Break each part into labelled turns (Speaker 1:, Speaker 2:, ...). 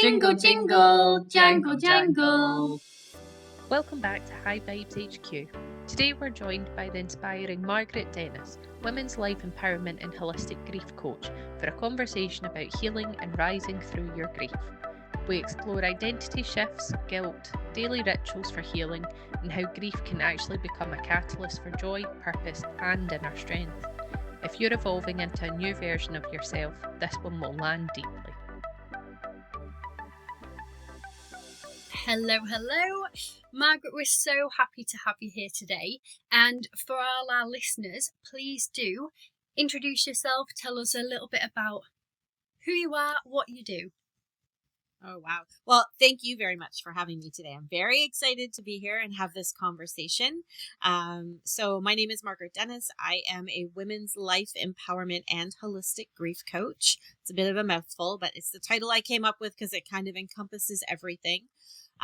Speaker 1: Jingle, jingle, jangle, jangle.
Speaker 2: Welcome back to High Vibes HQ. Today we're joined by the inspiring Margaret Dennis, Women's Life Empowerment and Holistic Grief Coach, for a conversation about healing and rising through your grief. We explore identity shifts, guilt, daily rituals for healing, and how grief can actually become a catalyst for joy, purpose, and inner strength. If you're evolving into a new version of yourself, this one will land deeply.
Speaker 1: Hello. Margaret, we're so happy to have you here today. And for all our listeners, please do introduce yourself. Tell us a little bit about who you are, what you do.
Speaker 3: Oh, wow. Well, thank you very much for having me today. I'm very excited to be here and have this conversation. So my name is Margaret Dennis. I am a women's life empowerment and holistic grief coach. It's a bit of a mouthful, but it's the title I came up with because it kind of encompasses everything.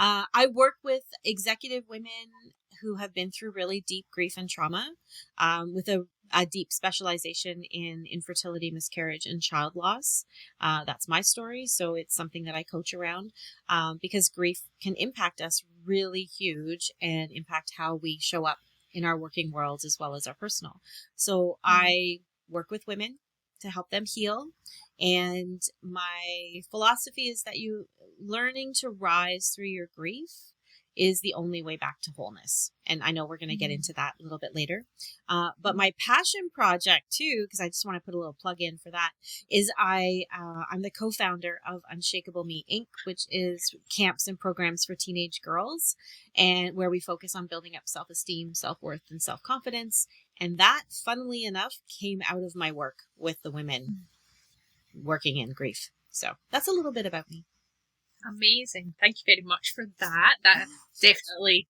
Speaker 3: I work with executive women who have been through really deep grief and trauma, with a deep specialization in infertility, miscarriage, and child loss. That's my story. So it's something that I coach around, because grief can impact us really huge and impact how we show up in our working worlds as well as our personal. So I work with women to help them heal. And my philosophy is that learning to rise through your grief is the only way back to wholeness. And I know we're going to get into that a little bit later. But my passion project too, because I just want to put a little plug in for that, is I'm the co-founder of Unshakable Me Inc., which is camps and programs for teenage girls, and where we focus on building up self-esteem, self-worth, and self-confidence. And that, funnily enough, came out of my work with the women working in grief. So that's a little bit about me.
Speaker 2: Amazing. Thank you very much for that. That's definitely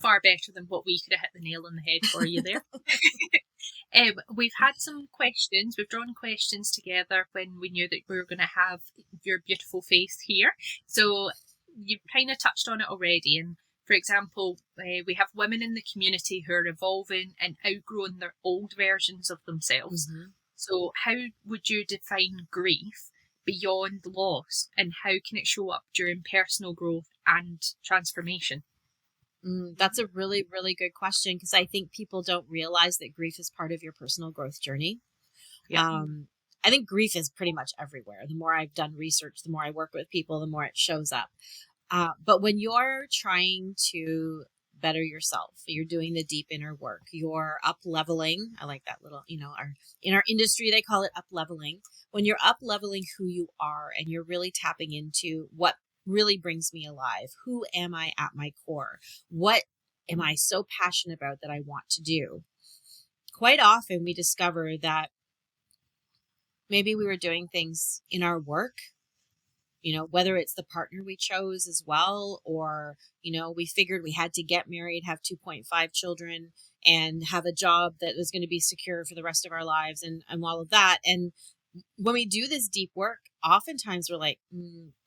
Speaker 2: far better than what we could have hit the nail on the head for you there. We've had some questions. We've drawn questions together when we knew that we were going to have your beautiful face here. So you've kind of touched on it already. And for example, we have women in the community who are evolving and outgrowing their old versions of themselves. Mm-hmm. So how would you define grief beyond loss, and how can it show up during personal growth and transformation?
Speaker 3: That's a really, really good question, because I think people don't realize that grief is part of your personal growth journey. Yeah. I think grief is pretty much everywhere. The more I've done research, the more I work with people, the more it shows up. But when you're trying to better yourself, you're doing the deep inner work, you're up leveling. I like that little, in our industry, they call it up leveling. When you're up leveling who you are and you're really tapping into what really brings me alive, who am I at my core? What am I so passionate about that I want to do? Quite often we discover that maybe we were doing things in our work, whether it's the partner we chose as well, or, we figured we had to get married, have 2.5 children, and have a job that was going to be secure for the rest of our lives and all of that. And when we do this deep work, oftentimes we're like,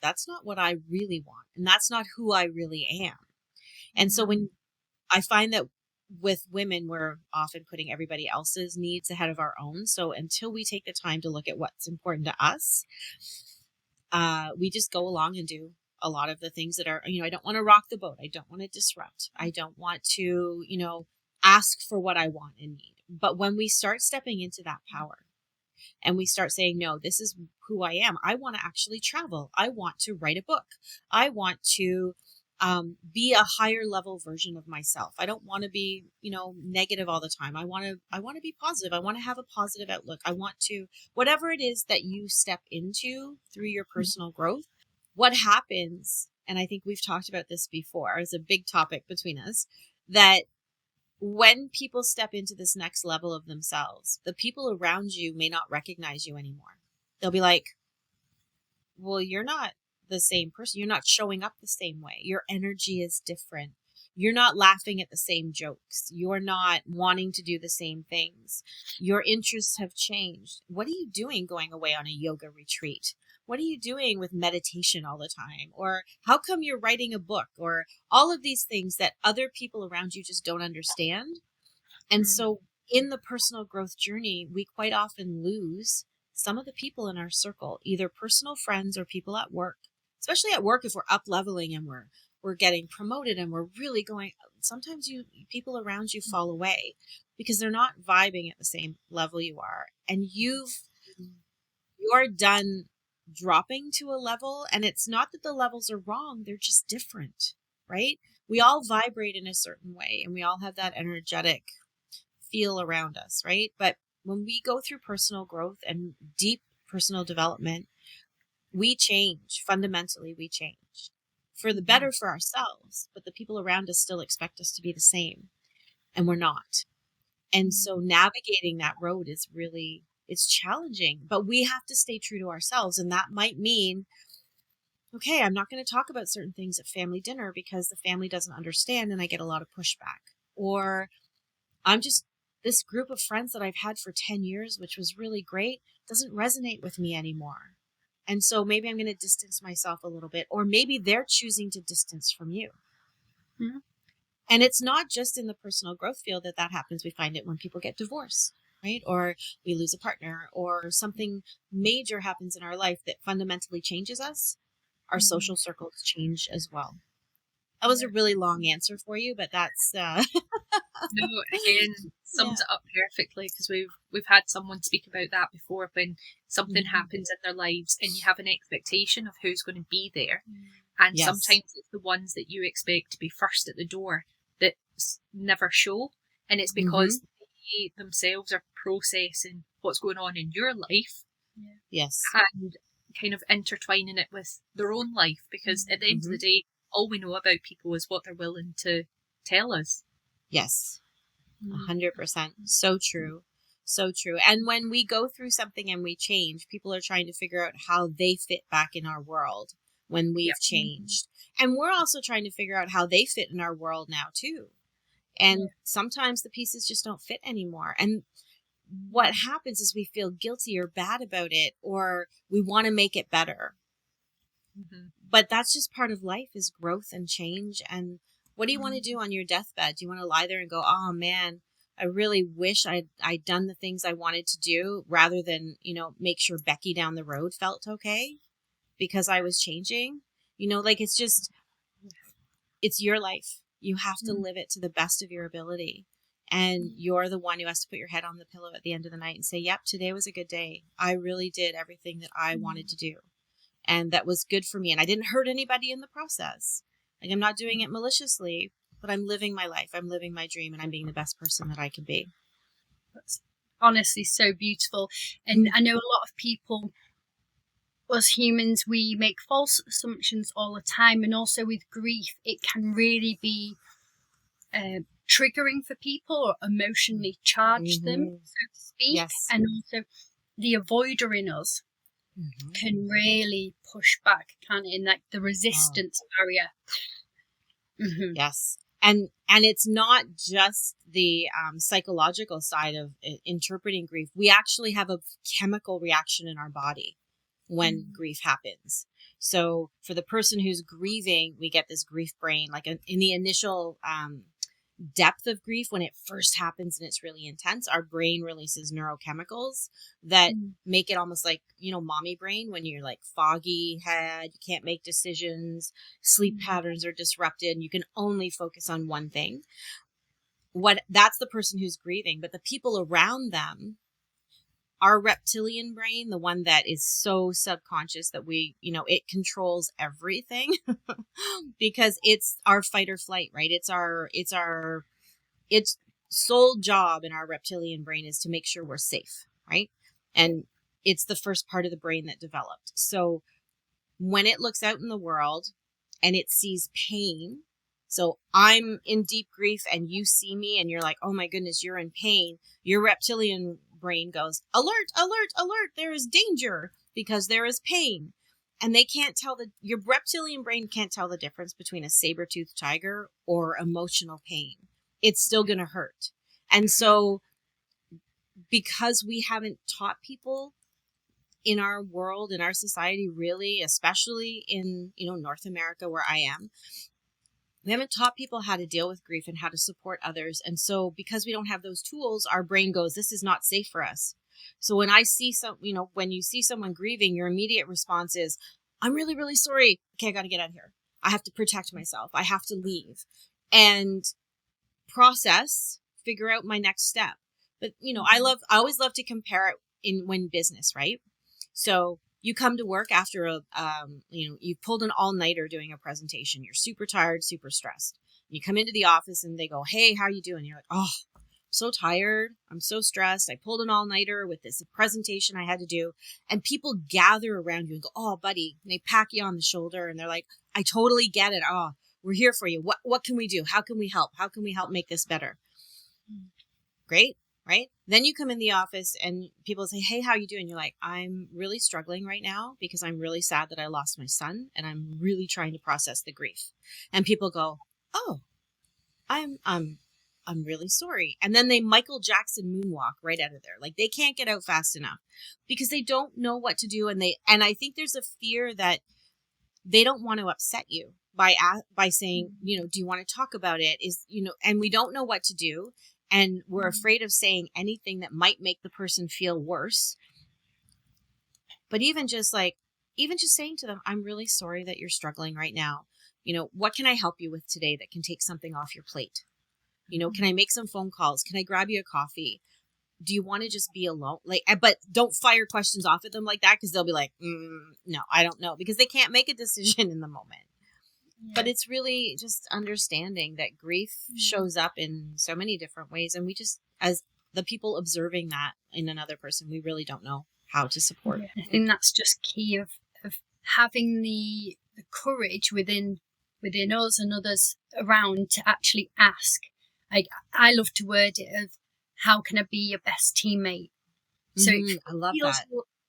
Speaker 3: that's not what I really want. And that's not who I really am. And so when I find that with women, we're often putting everybody else's needs ahead of our own. So until we take the time to look at what's important to us, we just go along and do a lot of the things that are, I don't want to rock the boat. I don't want to disrupt. I don't want to, ask for what I want and need. But when we start stepping into that power and we start saying, no, this is who I am. I want to actually travel. I want to write a book. I want to be a higher level version of myself. I don't want to be, negative all the time. I want to be positive. I want to have a positive outlook. I want to, whatever it is that you step into through your personal growth, what happens, and I think we've talked about this before, it's a big topic between us, that when people step into this next level of themselves, the people around you may not recognize you anymore. They'll be like, well, you're not the same person. You're not showing up the same way. Your energy is different. You're not laughing at the same jokes. You're not wanting to do the same things. Your interests have changed. What are you doing going away on a yoga retreat? What are you doing with meditation all the time? Or how come you're writing a book? Or all of these things that other people around you just don't understand. And so in the personal growth journey, we quite often lose some of the people in our circle, either personal friends or people at work, especially at work, if we're up leveling and we're getting promoted and we're really going, sometimes people around you fall away because they're not vibing at the same level you are. And you're done dropping to a level, and it's not that the levels are wrong, they're just different, right? We all vibrate in a certain way and we all have that energetic feel around us, right? But when we go through personal growth and deep personal development, we change. Fundamentally, we change for the better for ourselves, but the people around us still expect us to be the same, and we're not. And so navigating that road is really, it's challenging, but we have to stay true to ourselves. And that might mean, okay, I'm not going to talk about certain things at family dinner because the family doesn't understand and I get a lot of pushback. Or this group of friends that I've had for 10 years, which was really great, doesn't resonate with me anymore. And so maybe I'm going to distance myself a little bit, or maybe they're choosing to distance from you. Mm-hmm. And it's not just in the personal growth field that happens. We find it when people get divorced, right? Or we lose a partner, or something major happens in our life that fundamentally changes us. Our social circles change as well. That was a really long answer for you, but that's
Speaker 2: no, again, sums it up perfectly, because we've had someone speak about that before, when something happens in their lives and you have an expectation of who's going to be there, and sometimes it's the ones that you expect to be first at the door that never show, and it's because they themselves are processing what's going on in your life, and kind of intertwining it with their own life, because at the end of the day, all we know about people is what they're willing to tell us.
Speaker 3: Yes, 100%. So true. So true. And when we go through something and we change, people are trying to figure out how they fit back in our world when we've changed. And we're also trying to figure out how they fit in our world now too. And sometimes the pieces just don't fit anymore. And what happens is we feel guilty or bad about it, or we want to make it better. But that's just part of life, is growth and change. And what do you want to do on your deathbed? Do you want to lie there and go, oh man, I really wish I'd done the things I wanted to do, rather than, make sure Becky down the road felt okay because I was changing? It's your life. You have to live it to the best of your ability. And you're the one who has to put your head on the pillow at the end of the night and say, yep, today was a good day. I really did everything that I wanted to do. And that was good for me. And I didn't hurt anybody in the process. I'm not doing it maliciously, but I'm living my life. I'm living my dream, and I'm being the best person that I can be.
Speaker 1: That's honestly so beautiful. And I know a lot of people, us humans, we make false assumptions all the time. And also with grief, it can really be triggering for people, or emotionally charge them, so to speak. Yes. And also the avoider in us can really push back, can't it? In the resistance barrier.
Speaker 3: Yes. And it's not just the psychological side of interpreting grief. We actually have a chemical reaction in our body when grief happens. So for the person who's grieving, we get this grief brain, like in the initial depth of grief, when it first happens and it's really intense, our brain releases neurochemicals that make it almost like, mommy brain, when you're like foggy head, you can't make decisions, sleep patterns are disrupted, and you can only focus on one thing. That's the person who's grieving. But the people around them, our reptilian brain, the one that is so subconscious that it controls everything because it's our fight or flight, right? Its sole job in our reptilian brain is to make sure we're safe, right? And it's the first part of the brain that developed. So when it looks out in the world and it sees pain, so I'm in deep grief and you see me and you're like, oh my goodness, you're in pain. Your reptilian brain goes, alert, alert, alert, there is danger because there is pain. And they can't tell your reptilian brain can't tell the difference between a saber-toothed tiger or emotional pain. It's still going to hurt. And so because we haven't taught people in our world, in our society, really, especially in, North America where I am, we haven't taught people how to deal with grief and how to support others. And so because we don't have those tools, our brain goes, this is not safe for us. So when I see when you see someone grieving, your immediate response is, I'm really, really sorry. Okay, I got to get out of here. I have to protect myself. I have to leave and process, figure out my next step. But, I always love to compare it when business, right? So you come to work after you've pulled an all-nighter doing a presentation. You're super tired, super stressed. You come into the office and they go, hey, how you doing? You're like, oh, I'm so tired. I'm so stressed. I pulled an all-nighter with this presentation I had to do. And people gather around you and go, oh, buddy. And they pat you on the shoulder and they're like, I totally get it. Oh, we're here for you. What can we do? How can we help? How can we help make this better? Great. Right? Then you come in the office and people say, hey, how you doing? You're like, I'm really struggling right now because I'm really sad that I lost my son and I'm really trying to process the grief. And people go, oh, I'm really sorry. And then they Michael Jackson moonwalk right out of there. Like they can't get out fast enough because they don't know what to do. And I think there's a fear that they don't want to upset you by saying, do you want to talk about it? And we don't know what to do. And we're afraid of saying anything that might make the person feel worse. But even just saying to them, I'm really sorry that you're struggling right now. What can I help you with today that can take something off your plate? Can I make some phone calls? Can I grab you a coffee? Do you want to just be alone? But don't fire questions off at them like that because they'll be like, no, I don't know, because they can't make a decision in the moment. Yeah. But it's really just understanding that grief shows up in so many different ways. And we just, as the people observing that in another person, we really don't know how to support it.
Speaker 1: I think that's just key of having the courage within us and others around to actually ask. I love to word it of, how can I be your best teammate? So
Speaker 3: I love that.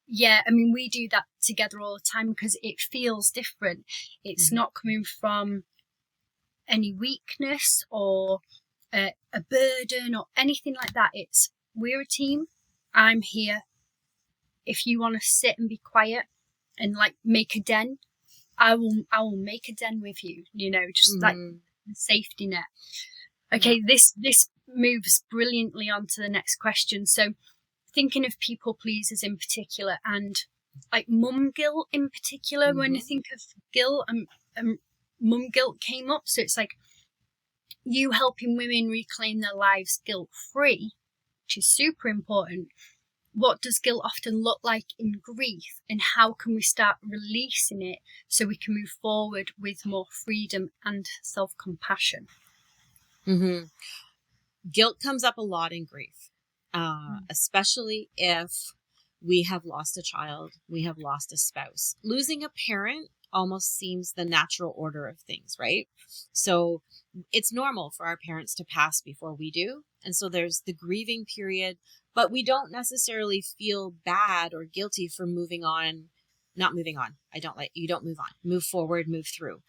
Speaker 1: Yeah, I mean, we do that together all the time because it feels different. It's not coming from any weakness or a burden or anything like that. It's, we're a team. I'm here. If you want to sit and be quiet and make a den, I will make a den with you, just like a safety net. Okay, this moves brilliantly on to the next question. So thinking of people pleasers in particular and mum guilt in particular, when I think of guilt, mum guilt came up. So it's you helping women reclaim their lives guilt-free, which is super important. What does guilt often look like in grief, and how can we start releasing it so we can move forward with more freedom and self-compassion?
Speaker 3: Guilt comes up a lot in grief, especially if we have lost a child, we have lost a spouse. Losing a parent almost seems the natural order of things, right? So it's normal for our parents to pass before we do. And so there's the grieving period, but we don't necessarily feel bad or guilty for moving on, not moving on. You don't move on, move forward, move through.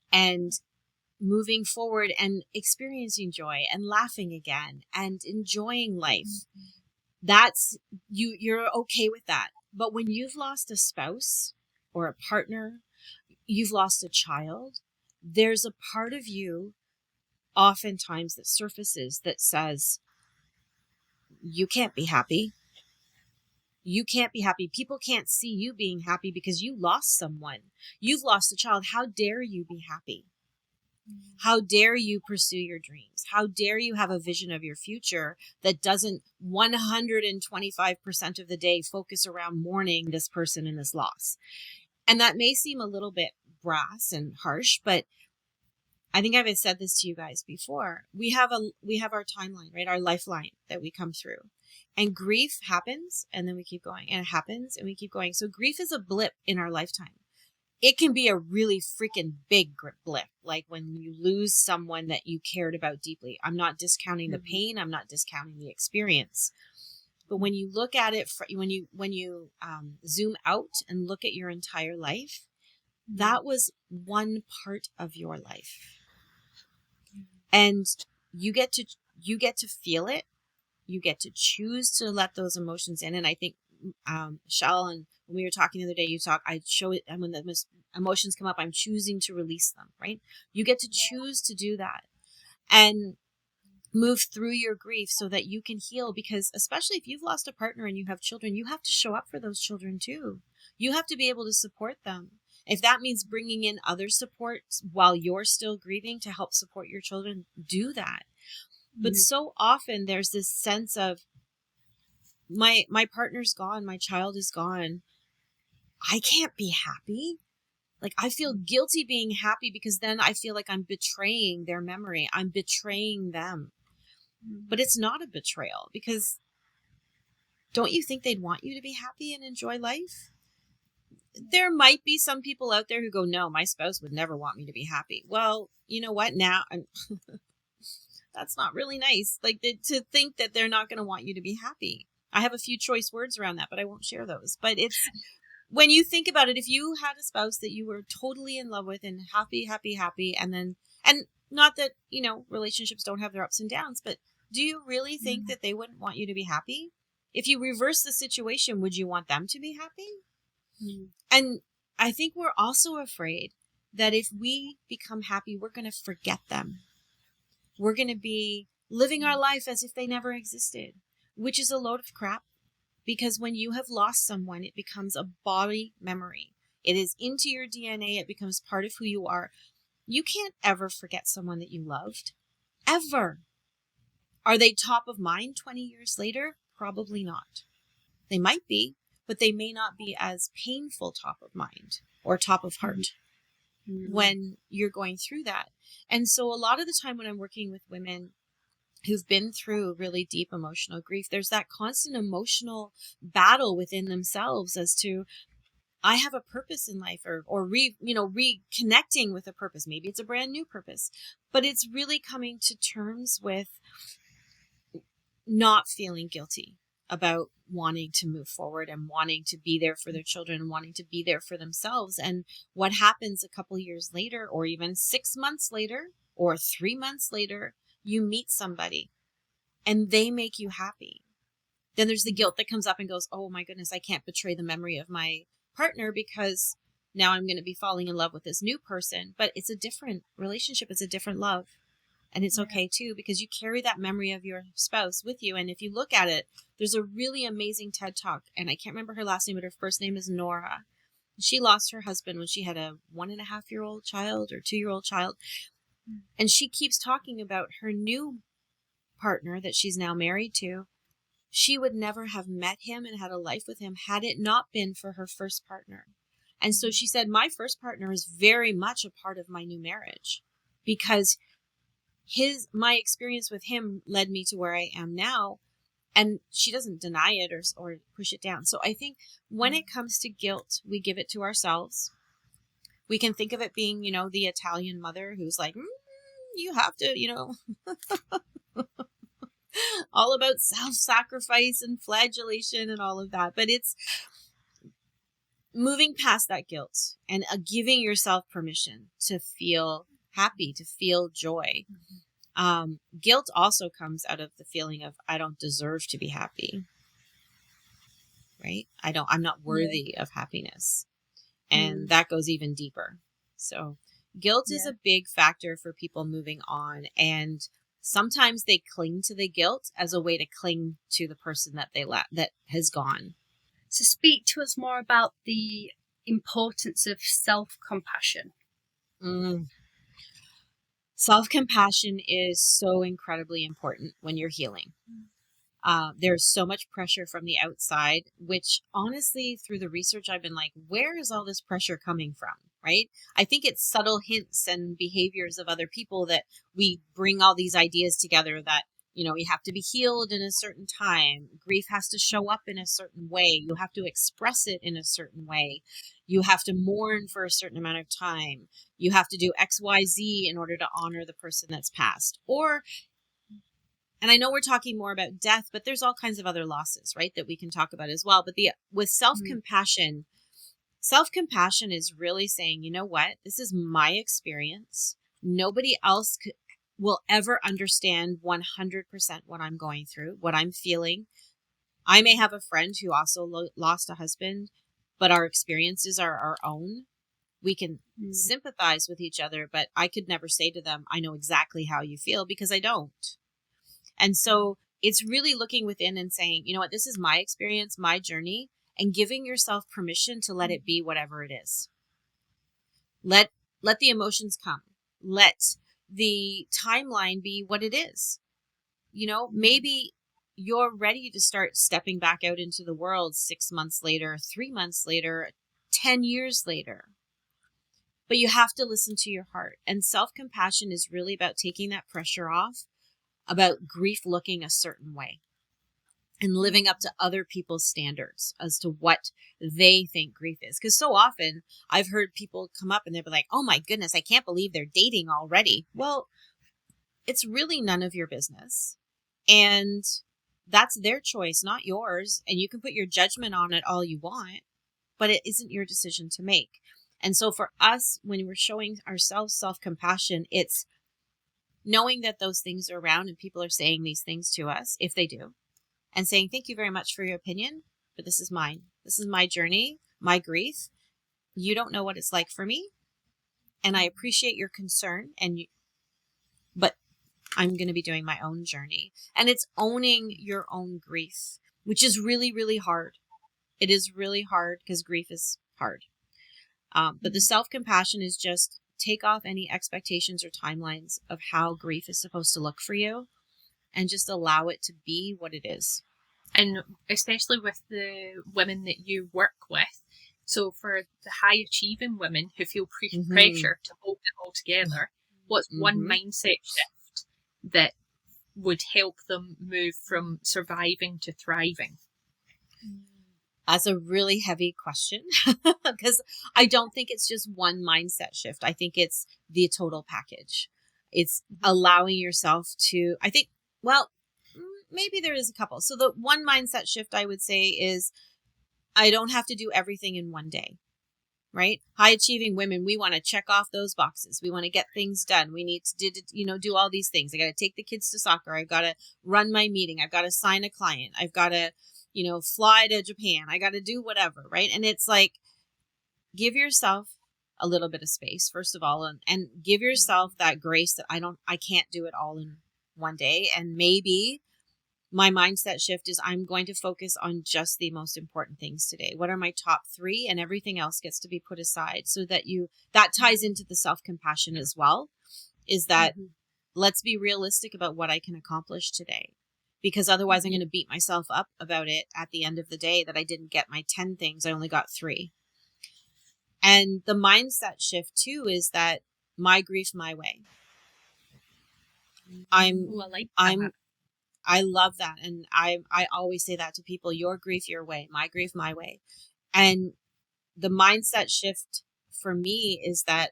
Speaker 3: And moving forward and experiencing joy and laughing again and enjoying life. That's you're okay with that. But when you've lost a spouse or a partner, you've lost a child, there's a part of you oftentimes that surfaces that says, you can't be happy. You can't be happy. People can't see you being happy because you lost someone. You've lost a child. How dare you be happy? How dare you pursue your dreams? How dare you have a vision of your future that doesn't 125% of the day focus around mourning this person and this loss? And that may seem a little bit brass and harsh, but I think I've said this to you guys before. We have our timeline, right? Our lifeline that we come through. And grief happens and then we keep going, and it happens and we keep going. So grief is a blip in our lifetime. It can be a really freaking big blip, like when you lose someone that you cared about deeply. I'm not discounting the pain. I'm not discounting the experience. But when you look at it, when you zoom out and look at your entire life, that was one part of your life. And you get to feel it. You get to choose to let those emotions in. And I think, Shell, and when we were talking the other day, I show it, and when the emotions come up, I'm choosing to release them, right? You get to choose to do that and move through your grief so that you can heal, because especially if you've lost a partner and you have children, you have to show up for those children too. You have to be able to support them. If that means bringing in other supports while you're still grieving to help support your children, do that. But so often there's this sense of my partner's gone, my child is gone. I can't be happy. Like, I feel guilty being happy because then I feel like I'm betraying their memory. I'm betraying them. But it's not a betrayal, because don't you think they'd want you to be happy and enjoy life? There might be some people out there who go, no, my spouse would never want me to be happy. Well, you know what? Now, that's not really nice. Like, to think that they're not going to want you to be happy. I have a few choice words around that, but I won't share those. But it's, when you think about it, if you had a spouse that you were totally in love with and happy, and not that, relationships don't have their ups and downs, but do you really think that they wouldn't want you to be happy? If you reverse the situation, would you want them to be happy? And I think we're also afraid that if we become happy, we're going to forget them. We're going to be living our life as if they never existed, which is a load of crap. Because when you have lost someone, it becomes a body memory. It is into your DNA. It becomes part of who you are. You can't ever forget someone that you loved. Ever. Are they top of mind 20 years later? Probably not. They might be, but they may not be as painful top of mind or top of heart when you're going through that. And so a lot of the time when I'm working with women who've been through really deep emotional grief, there's that constant emotional battle within themselves as to, I have a purpose in life, or reconnecting with a purpose. Maybe it's a brand new purpose, but it's really coming to terms with not feeling guilty about wanting to move forward and wanting to be there for their children and wanting to be there for themselves. And what happens a couple years later, or even 6 months later, or 3 months later, you meet somebody and they make you happy. Then there's the guilt that comes up and goes, oh my goodness, I can't betray the memory of my partner because now I'm going to be falling in love with this new person. But it's a different relationship. It's a different love. And it's okay too, because you carry that memory of your spouse with you. And if you look at it, there's a really amazing TED Talk, and I can't remember her last name, but her first name is Nora. She lost her husband when she had a 1.5-year-old child or 2-year-old child. And she keeps talking about her new partner that she's now married to. She would never have met him and had a life with him had it not been for her first partner. And so she said, my first partner is very much a part of my new marriage, because my experience with him led me to where I am now. And she doesn't deny it or push it down. So I think when it comes to guilt, we give it to ourselves. We can think of it being, the Italian mother who's like, you have to, all about self-sacrifice and flagellation and all of that. But it's moving past that guilt and giving yourself permission to feel happy, to feel joy. Guilt also comes out of the feeling of, I don't deserve to be happy, right? I'm not worthy of happiness. And that goes even deeper. So guilt is a big factor for people moving on. And sometimes they cling to the guilt as a way to cling to the person that that has gone.
Speaker 1: So speak to us more about the importance of self-compassion.
Speaker 3: Self-compassion is so incredibly important when you're healing. There's so much pressure from the outside, which honestly, through the research, I've been like, where is all this pressure coming from? Right? I think it's subtle hints and behaviors of other people that we bring all these ideas together that, you have to be healed in a certain time. Grief has to show up in a certain way. You have to express it in a certain way. You have to mourn for a certain amount of time. You have to do X, Y, Z in order to honor the person that's passed. And I know we're talking more about death, but there's all kinds of other losses, right, that we can talk about as well. But with self-compassion, self-compassion is really saying, you know what, this is my experience. Nobody else will ever understand 100% what I'm going through, what I'm feeling. I may have a friend who also lost a husband, but our experiences are our own. We can sympathize with each other, but I could never say to them, I know exactly how you feel, because I don't. And so it's really looking within and saying, you know what, this is my experience, my journey, and giving yourself permission to let it be whatever it is. Let the emotions come. Let the timeline be what it is. You know, maybe you're ready to start stepping back out into the world 6 months later, 3 months later, 10 years later. But you have to listen to your heart. And self-compassion is really about taking that pressure off, about grief looking a certain way and living up to other people's standards as to what they think grief is. Because so often I've heard people come up and they'll be like, oh my goodness, I can't believe they're dating already. Well, it's really none of your business. And that's their choice, not yours. And you can put your judgment on it all you want, but it isn't your decision to make. And so for us, when we're showing ourselves self-compassion, it's knowing that those things are around and people are saying these things to us, if they do, and saying, thank you very much for your opinion, but this is mine. This is my journey, my grief. You don't know what it's like for me. And I appreciate your concern, but I'm going to be doing my own journey. And it's owning your own grief, which is really, really hard. It is really hard because grief is hard. But the self-compassion is just take off any expectations or timelines of how grief is supposed to look for you and just allow it to be what it is.
Speaker 2: And especially with the women that you work with. So for the high achieving women who feel pressure to hold it all together, what's one mindset shift that would help them move from surviving to thriving?
Speaker 3: That's a really heavy question because I don't think it's just one mindset shift. I think it's the total package. It's allowing yourself to, I think, well, maybe there is a couple. So the one mindset shift I would say is I don't have to do everything in one day, right? High achieving women, we want to check off those boxes. We want to get things done. We need to, do all these things. I got to take the kids to soccer. I've got to run my meeting. I've got to sign a client. I've got to, fly to Japan. I got to do whatever, right? And it's like, give yourself a little bit of space, first of all, and give yourself that grace that I can't do it all in one day. And maybe my mindset shift is I'm going to focus on just the most important things today. What are my top 3? And everything else gets to be put aside so that that ties into the self-compassion as well, is that let's be realistic about what I can accomplish today. Because otherwise I'm going to beat myself up about it at the end of the day that I didn't get my 10 things. I only got 3. And the mindset shift too is that my grief, my way. I love that. And I always say that to people, your grief, your way, my grief, my way. And the mindset shift for me is that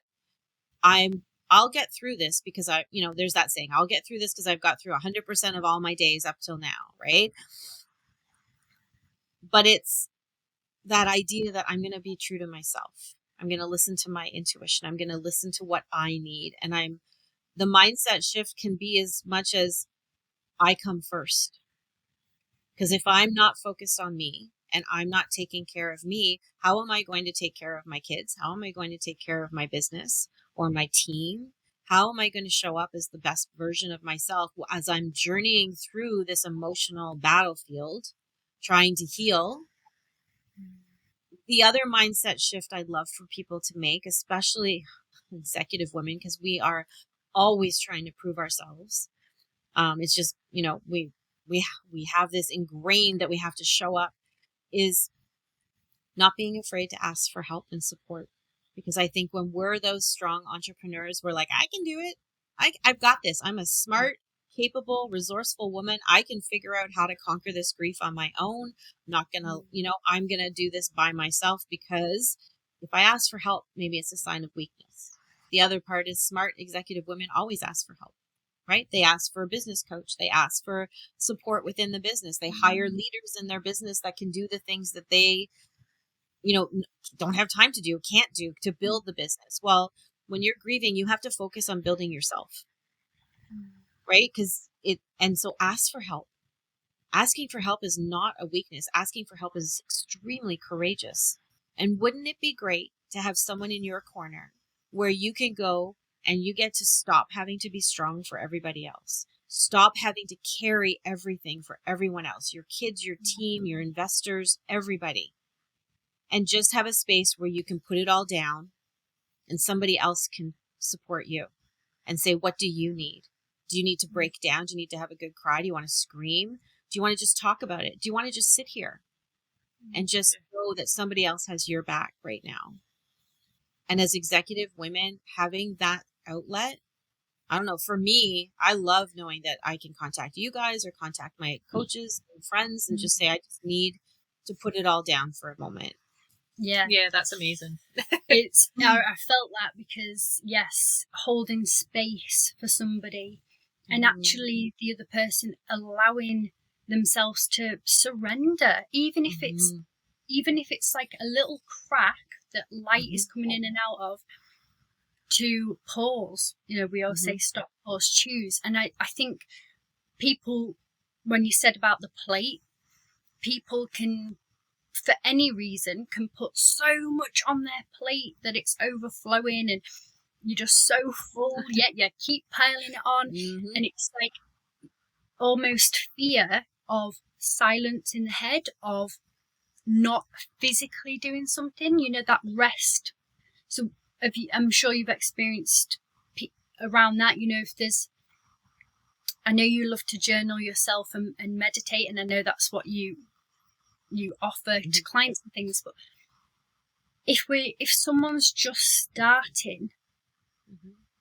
Speaker 3: I'll get through this because there's that saying, I'll get through this because I've got through 100% of all my days up till now. Right. But it's that idea that I'm going to be true to myself. I'm going to listen to my intuition. I'm going to listen to what I need. And the mindset shift can be as much as I come first. Because if I'm not focused on me and I'm not taking care of me, how am I going to take care of my kids? How am I going to take care of my business or my team? How am I going to show up as the best version of myself as I'm journeying through this emotional battlefield, trying to heal? The other mindset shift I'd love for people to make, especially executive women, because we are always trying to prove ourselves. It's just, we have this ingrained that we have to show up, is not being afraid to ask for help and support. Because I think when we're those strong entrepreneurs, we're like, I can do it. I've got this. I'm a smart, capable, resourceful woman. I can figure out how to conquer this grief on my own. I'm not going to, I'm going to do this by myself, because if I ask for help, maybe it's a sign of weakness. The other part is smart executive women always ask for help, right? They ask for a business coach. They ask for support within the business. They hire leaders in their business that can do the things that they, don't have time to do, can't do to build the business. Well, when you're grieving, you have to focus on building yourself, right? And so ask for help. Asking for help is not a weakness. Asking for help is extremely courageous. And wouldn't it be great to have someone in your corner where you can go and you get to stop having to be strong for everybody else? Stop having to carry everything for everyone else, your kids, your team, your investors, everybody. And just have a space where you can put it all down and somebody else can support you and say, what do you need? Do you need to break down? Do you need to have a good cry? Do you want to scream? Do you want to just talk about it? Do you want to just sit here and just know that somebody else has your back right now? And as executive women, having that outlet, I don't know, for me, I love knowing that I can contact you guys or contact my coaches and friends and just say, I just need to put it all down for a moment.
Speaker 1: Yeah.
Speaker 2: Yeah, that's amazing.
Speaker 1: I felt that because, yes, holding space for somebody and actually the other person allowing themselves to surrender, even if it's like a little crack that light is coming in and out of, to pause. You know, we all say stop, pause, choose. And I think people, when you said about the plate, people can, for any reason, can put so much on their plate that it's overflowing and you're just so full, yet you keep piling it on. And it's like almost fear of silence in the head, of not physically doing something, you know, that rest. So I'm sure you've experienced around that, you know, if there's, I know you love to journal yourself and meditate, and I know that's what you offer to clients and things, but if someone's just starting,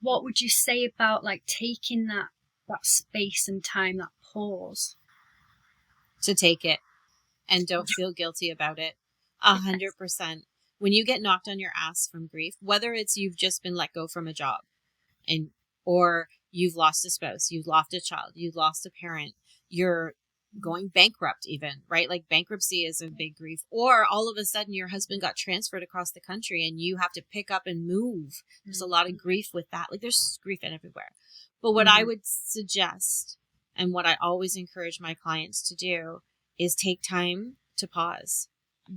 Speaker 1: what would you say about like taking that space and time, that pause?
Speaker 3: To take it and don't feel guilty about it. 100%. When you get knocked on your ass from grief, whether it's you've just been let go from a job or you've lost a spouse, you've lost a child, you've lost a parent, you're going bankrupt even, right? Like bankruptcy is a big grief. Or all of a sudden your husband got transferred across the country and you have to pick up and move. There's a lot of grief with that. Like there's grief everywhere. But what I would suggest, and what I always encourage my clients to do, is take time to pause.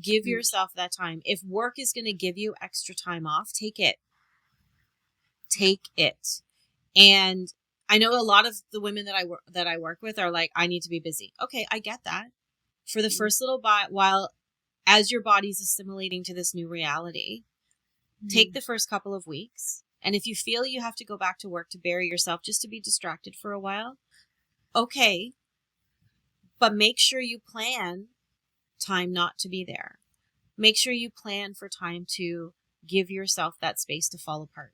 Speaker 3: Give yourself that time. If work is going to give you extra time off, take it. Take it. And I know a lot of the women that I work with are like, I need to be busy. Okay, I get that. For the first little while, as your body's assimilating to this new reality, take the first couple of weeks. And if you feel you have to go back to work to bury yourself just to be distracted for a while, okay. But make sure you plan time not to be there. Make sure you plan for time to give yourself that space to fall apart.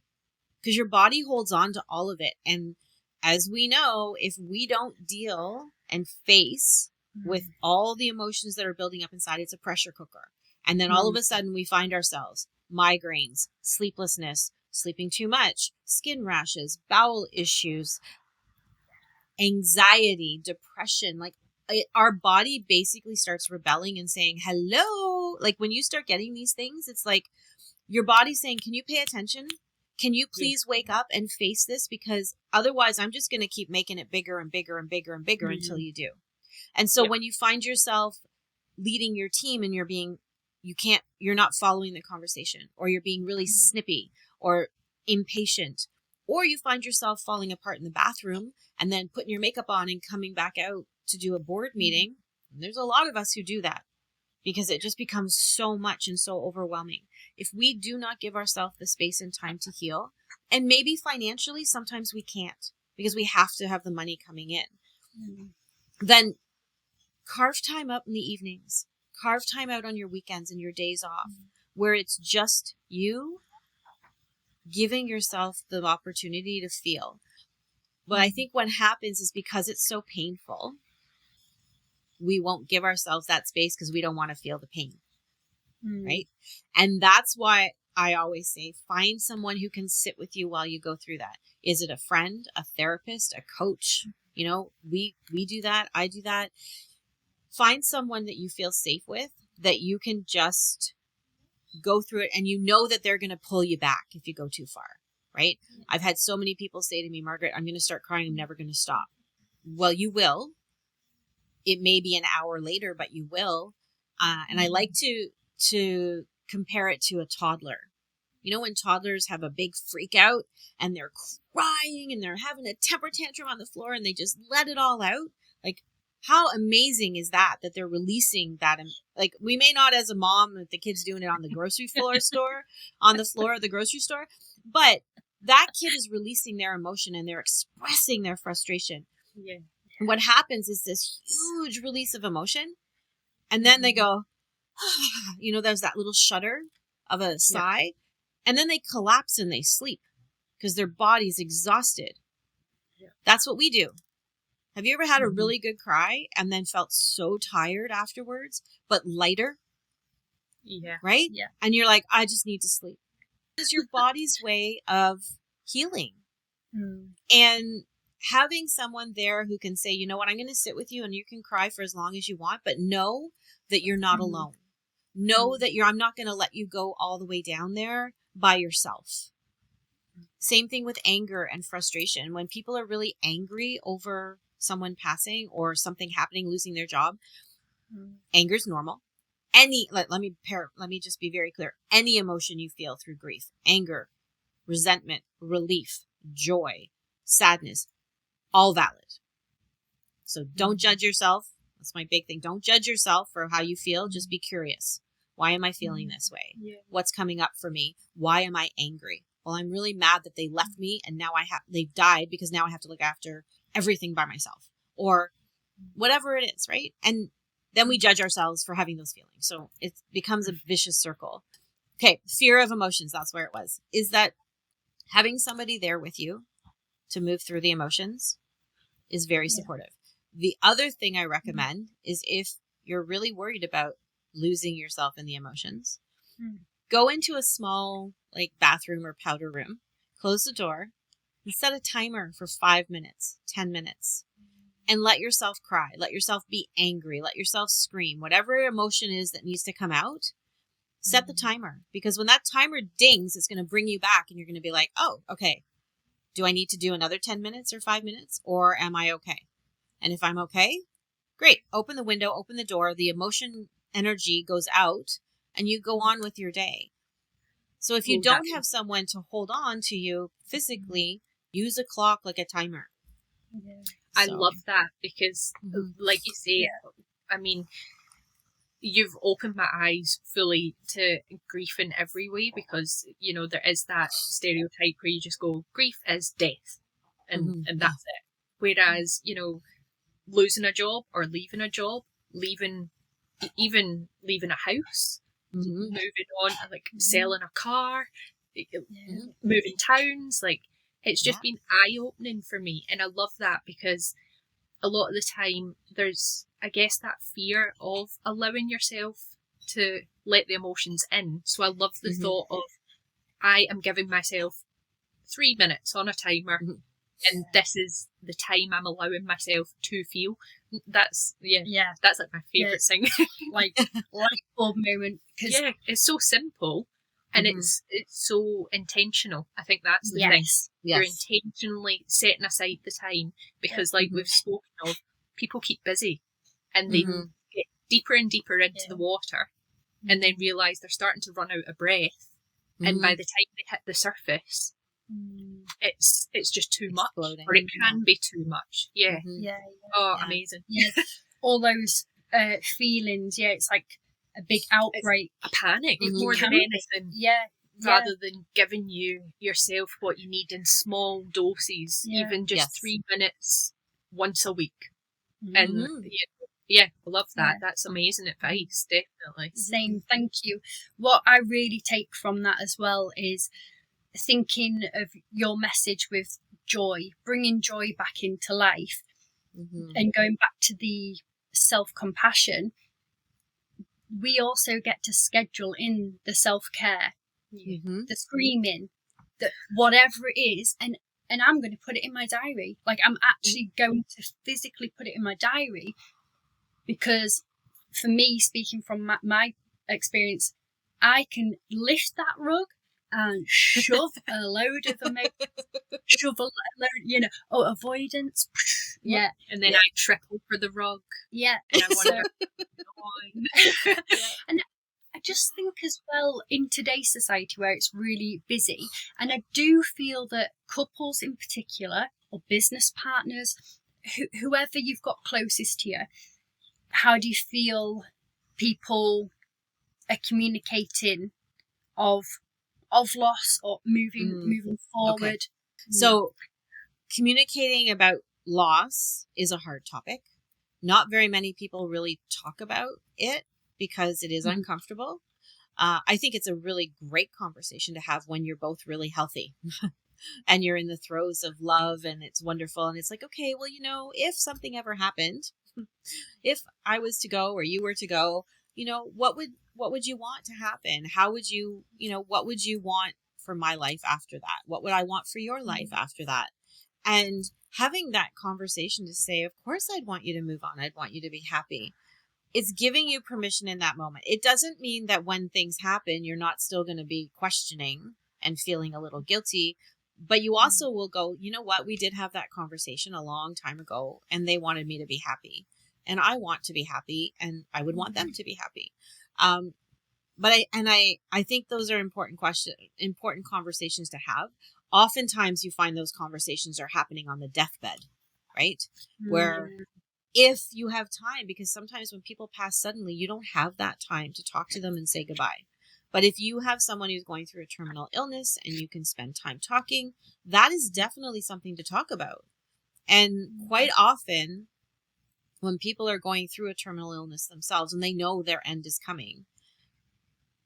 Speaker 3: Because your body holds on to all of it. And as we know, if we don't deal and face with all the emotions that are building up inside, it's a pressure cooker. And then all of a sudden we find ourselves migraines, sleeplessness, sleeping too much, skin rashes, bowel issues, anxiety, depression. Like our body basically starts rebelling and saying, hello. Like when you start getting these things, it's like your body's saying, can you pay attention? Can you please wake up and face this? Because otherwise I'm just going to keep making it bigger and bigger and bigger and bigger until you do. And so when you find yourself leading your team and you're not following the conversation, or you're being really snippy or impatient, or you find yourself falling apart in the bathroom and then putting your makeup on and coming back out to do a board meeting. And there's a lot of us who do that because it just becomes so much and so overwhelming. If we do not give ourselves the space and time to heal, and maybe financially, sometimes we can't because we have to have the money coming in, then carve time up in the evenings, carve time out on your weekends and your days off where it's just you giving yourself the opportunity to feel. But I think what happens is because it's so painful, we won't give ourselves that space because we don't want to feel the pain. Right? And that's why I always say, find someone who can sit with you while you go through that. Is it a friend, a therapist, a coach? You know, we do that. I do that. Find someone that you feel safe with, that you can just go through it and you know that they're going to pull you back if you go too far. Right? I've had so many people say to me, Margaret, I'm going to start crying. I'm never going to stop. Well, you will. It may be an hour later, but you will. And I like to compare it to a toddler. You know, when toddlers have a big freak out and they're crying and they're having a temper tantrum on the floor and they just let it all out. Like How amazing is that they're releasing that? Like, we may not as a mom, if the kid's doing it on the grocery store, on the floor of the grocery store, but that kid is releasing their emotion and they're expressing their frustration.
Speaker 2: Yeah.
Speaker 3: And what happens is this huge release of emotion. And then they go, there's that little shudder of a sigh. And then they collapse and they sleep because their body's exhausted. Yeah. That's what we do. Have you ever had a really good cry and then felt so tired afterwards, but lighter?
Speaker 2: Yeah.
Speaker 3: Right?
Speaker 1: Yeah.
Speaker 3: And you're like, I just need to sleep. It's your body's way of healing. And having someone there who can say, you know what, I'm going to sit with you and you can cry for as long as you want, but know that you're not alone. Know that I'm not going to let you go all the way down there by yourself. Same thing with anger and frustration. When people are really angry over someone passing or something happening, losing their job, anger is normal. Let me just be very clear. Any emotion you feel through grief, anger, resentment, relief, joy, sadness, all valid. So don't judge yourself. That's my big thing. Don't judge yourself for how you feel. Just be curious. Why am I feeling this way? Yeah. What's coming up for me? Why am I angry? Well, I'm really mad that they left me and now they've died because now I have to look after everything by myself, or whatever it is, right? And then we judge ourselves for having those feelings. So it becomes a vicious circle. Okay, fear of emotions, that's where it was. Is that having somebody there with you to move through the emotions is very supportive. The other thing I recommend is if you're really worried about losing yourself in the emotions, go into a small bathroom or powder room, close the door, and set a timer for 5 minutes, 10 minutes, and let yourself cry. Let yourself be angry. Let yourself scream. Whatever emotion is that needs to come out, set the timer. Because when that timer dings, it's going to bring you back and you're going to be like, oh, okay. Do I need to do another 10 minutes or 5 minutes, or am I okay? And if I'm okay, great. Open the window, open the door. The emotion energy goes out and you go on with your day. So if you don't have someone to hold on to you physically, use a clock like a timer.
Speaker 2: Yeah. I love that because, like you say, I mean, you've opened my eyes fully to grief in every way because, there is that stereotype where you just go, grief is death and that's it. Whereas, losing a job or leaving a job, even leaving a house, moving on, selling a car, moving towns, it's just been eye-opening for me. And I love that because a lot of the time there's, I guess, that fear of allowing yourself to let the emotions in. So I love the thought of, I am giving myself 3 minutes on a timer and this is the time I'm allowing myself to feel. That's that's my favourite thing.
Speaker 1: Light bulb moment.
Speaker 2: Yeah, it's so simple and it's so intentional. I think that's the thing.
Speaker 3: Yes.
Speaker 2: You're intentionally setting aside the time because we've spoken of, people keep busy and they get deeper and deeper into the water and then realise they're starting to run out of breath and by the time they hit the surface, it's just too much, or it can be too much. Amazing.
Speaker 1: All those feelings, it's like a big outbreak,
Speaker 2: a panic more than anything, rather than giving yourself what you need in small doses, even just 3 minutes once a week. And I love that. That's amazing advice, definitely.
Speaker 1: Same, thank you. What I really take from that as well is thinking of your message with joy, bringing joy back into life, and going back to the self-compassion. We also get to schedule in the self-care, the screaming, the whatever it is, and I'm going to put it in my diary. I'm actually going to physically put it in my diary, because for me, speaking from my experience, I can lift that rug and shove a load of avoidance.
Speaker 2: And then I trip over the rug. And I wonder
Speaker 1: and I just think as well, in today's society where it's really busy, and I do feel that couples in particular, or business partners, whoever you've got closest to you, how do you feel people are communicating of loss or moving forward?
Speaker 3: Okay. So communicating about loss is a hard topic. Not very many people really talk about it because it is uncomfortable. I think it's a really great conversation to have when you're both really healthy and you're in the throes of love and it's wonderful. And it's like, okay, well, you know, if something ever happened, if I was to go or you were to go, you know, what would you want to happen? How would you, you know, what would you want for my life after that? What would I want for your life after that? And having that conversation to say, of course, I'd want you to move on. I'd want you to be happy. It's giving you permission in that moment. It doesn't mean that when things happen, you're not still going to be questioning and feeling a little guilty, but you also will go, you know what? We did have that conversation a long time ago and they wanted me to be happy and I want to be happy and I would want them to be happy. But I think those are important conversations to have. Oftentimes you find those conversations are happening on the deathbed, right? Where if you have time, because sometimes when people pass suddenly, you don't have that time to talk to them and say goodbye. But if you have someone who's going through a terminal illness and you can spend time talking, that is definitely something to talk about. And quite often when people are going through a terminal illness themselves and they know their end is coming,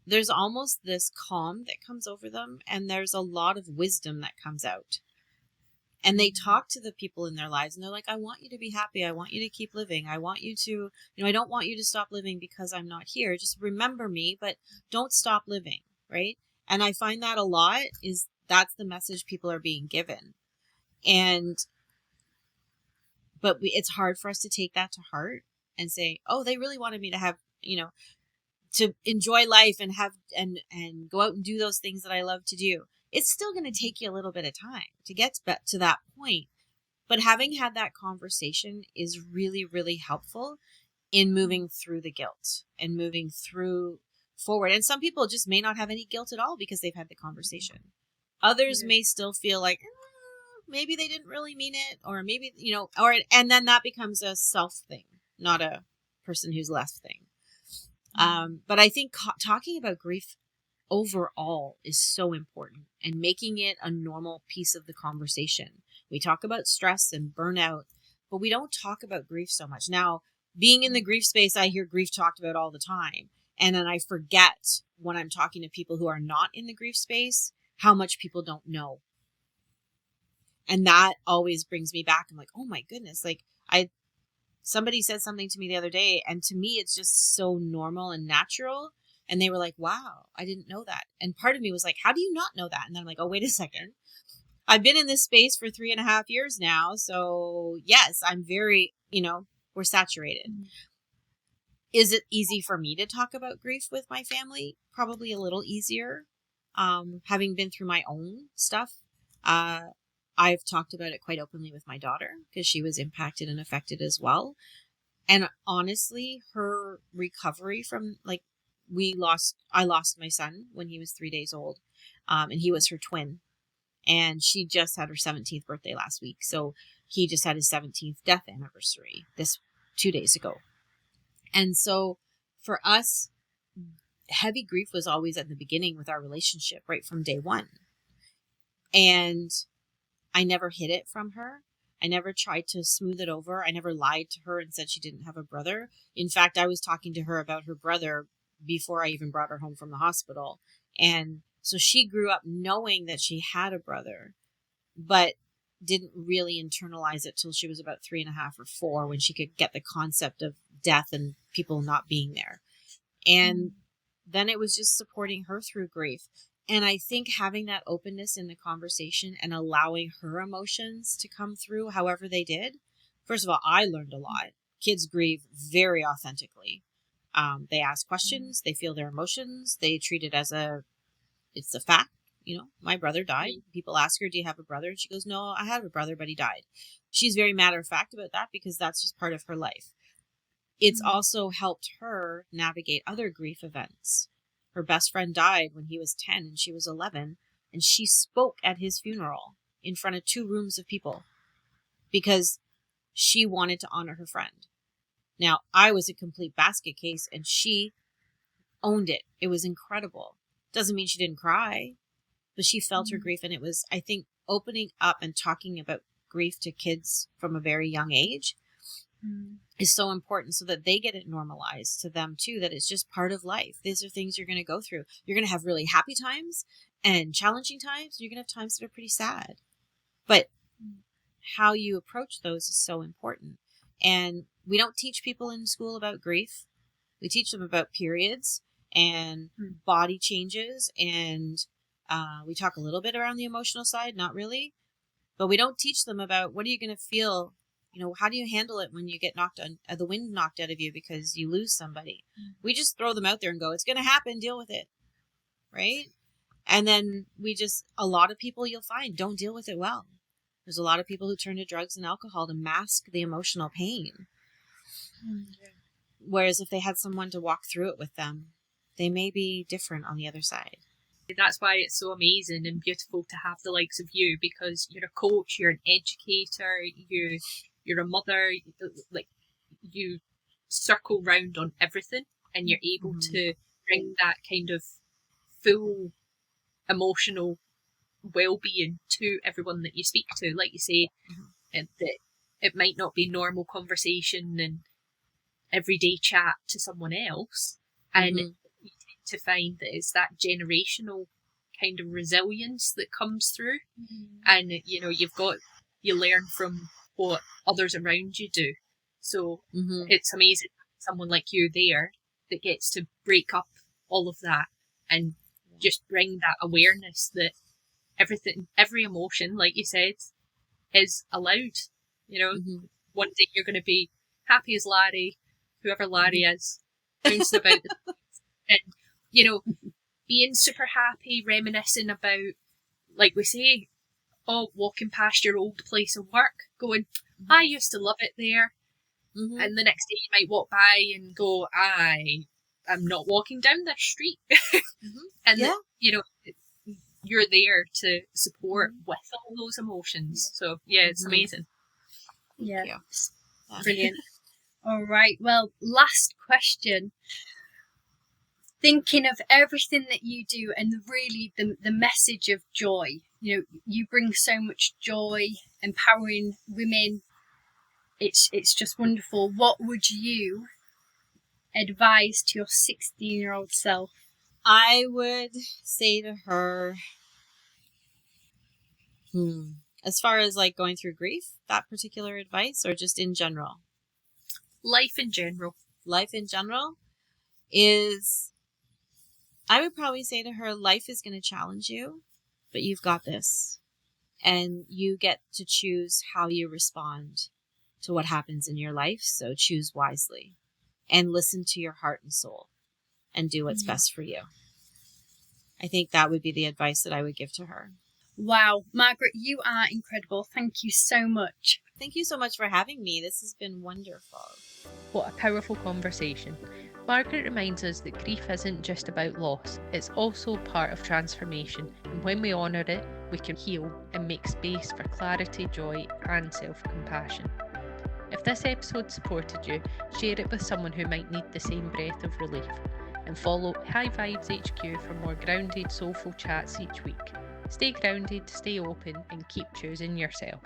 Speaker 3: there's almost this calm that comes over them and there's a lot of wisdom that comes out. And they talk to the people in their lives and they're like, I want you to be happy. I want you to keep living. I want you to, you know, I don't want you to stop living because I'm not here. Just remember me, but don't stop living. Right. And I find that a lot that's the message people are being given. But it's hard for us to take that to heart and say, oh, they really wanted me to have, you know, to enjoy life and have, and go out and do those things that I love to do. It's still going to take you a little bit of time to get to that point. But having had that conversation is really, really helpful in moving through the guilt and moving through forward. And some people just may not have any guilt at all because they've had the conversation. Others may still feel like, maybe they didn't really mean it, or maybe, you know, and then that becomes a self thing, not a person who's left thing. But I think talking about grief overall is so important and making it a normal piece of the conversation. We talk about stress and burnout, but we don't talk about grief so much. Now, being in the grief space, I hear grief talked about all the time. And then I forget when I'm talking to people who are not in the grief space, how much people don't know. And that always brings me back. I'm like, oh my goodness. Like somebody said something to me the other day, and to me, it's just so normal and natural. And they were like, wow, I didn't know that. And part of me was like, how do you not know that? And then I'm like, oh, wait a second. I've been in this space for 3.5 years now. So yes, I'm very, you know, we're saturated. Is it easy for me to talk about grief with my family? Probably a little easier. Having been through my own stuff, I've talked about it quite openly with my daughter because she was impacted and affected as well. And honestly, her recovery from I lost my son when he was 3 days old. And he was her twin. And she just had her 17th birthday last week. So he just had his 17th death anniversary 2 days ago. And so for us, heavy grief was always at the beginning with our relationship, right from day one. And I never hid it from her. I never tried to smooth it over. I never lied to her and said she didn't have a brother. In fact, I was talking to her about her brother before I even brought her home from the hospital. And so she grew up knowing that she had a brother, but didn't really internalize it till she was about 3.5 or 4, when she could get the concept of death and people not being there. And then it was just supporting her through grief. And I think having that openness in the conversation and allowing her emotions to come through however they did. First of all, I learned a lot. Kids grieve very authentically. They ask questions. They feel their emotions. They treat it as it's a fact. You know, my brother died. People ask her, do you have a brother? And she goes, no, I have a brother, but he died. She's very matter of fact about that because that's just part of her life. It's also helped her navigate other grief events. Her best friend died when he was 10 and she was 11. And she spoke at his funeral in front of 2 rooms of people because she wanted to honor her friend. Now, I was a complete basket case, and she owned it. It was incredible. Doesn't mean she didn't cry, but she felt her grief. And it was, I think, opening up and talking about grief to kids from a very young age is so important, so that they get it normalized to them too, that it's just part of life. These are things you're going to go through. You're going to have really happy times and challenging times. You're going to have times that are pretty sad. But how you approach those is so important. And we don't teach people in school about grief. We teach them about periods and body changes. And we talk a little bit around the emotional side, not really. But we don't teach them about what are you going to feel. How do you handle it when you get the wind knocked out of you because you lose somebody? We just throw them out there and go, it's going to happen, deal with it. Right? And then a lot of people you'll find don't deal with it well. There's a lot of people who turn to drugs and alcohol to mask the emotional pain. Whereas if they had someone to walk through it with them, they may be different on the other side.
Speaker 2: That's why it's so amazing and beautiful to have the likes of you, because you're a coach, you're an educator, you're a mother, like you circle round on everything, and you're able to bring that kind of full emotional well-being to everyone that you speak to. Like you say, that it might not be normal conversation and everyday chat to someone else, and you tend to find that it's that generational kind of resilience that comes through, and you learn from what others around you do. So it's amazing someone like you there that gets to break up all of that and just bring that awareness that every emotion, like you said, is allowed. One day you're going to be happy as Larry, whoever Larry is, bouncing about the and being super happy, reminiscing about, like we say, walking past your old place of work, going, I used to love it there. And the next day you might walk by and go, I'm not walking down this street. And you're there to support with all those emotions. So it's amazing.
Speaker 1: Yeah. Brilliant. All right. Well, last question. Thinking of everything that you do and really the message of joy. You bring so much joy, empowering women. It's just wonderful. What would you advise to your 16-year-old self?
Speaker 3: I would say to her, as far as like going through grief, that particular advice, or just in general?
Speaker 2: Life in general.
Speaker 3: Life in general is, I would probably say to her, life is going to challenge you, but you've got this. And you get to choose how you respond to what happens in your life. So choose wisely and listen to your heart and soul and do what's best for you. I think that would be the advice that I would give to her.
Speaker 1: Wow. Margaret, you are incredible. Thank you so much.
Speaker 3: Thank you so much for having me. This has been wonderful.
Speaker 2: What a powerful conversation. Margaret reminds us that grief isn't just about loss, it's also part of transformation, and when we honour it, we can heal and make space for clarity, joy and self-compassion. If this episode supported you, share it with someone who might need the same breath of relief, and follow High Vibes HQ for more grounded, soulful chats each week. Stay grounded, stay open and keep choosing yourself.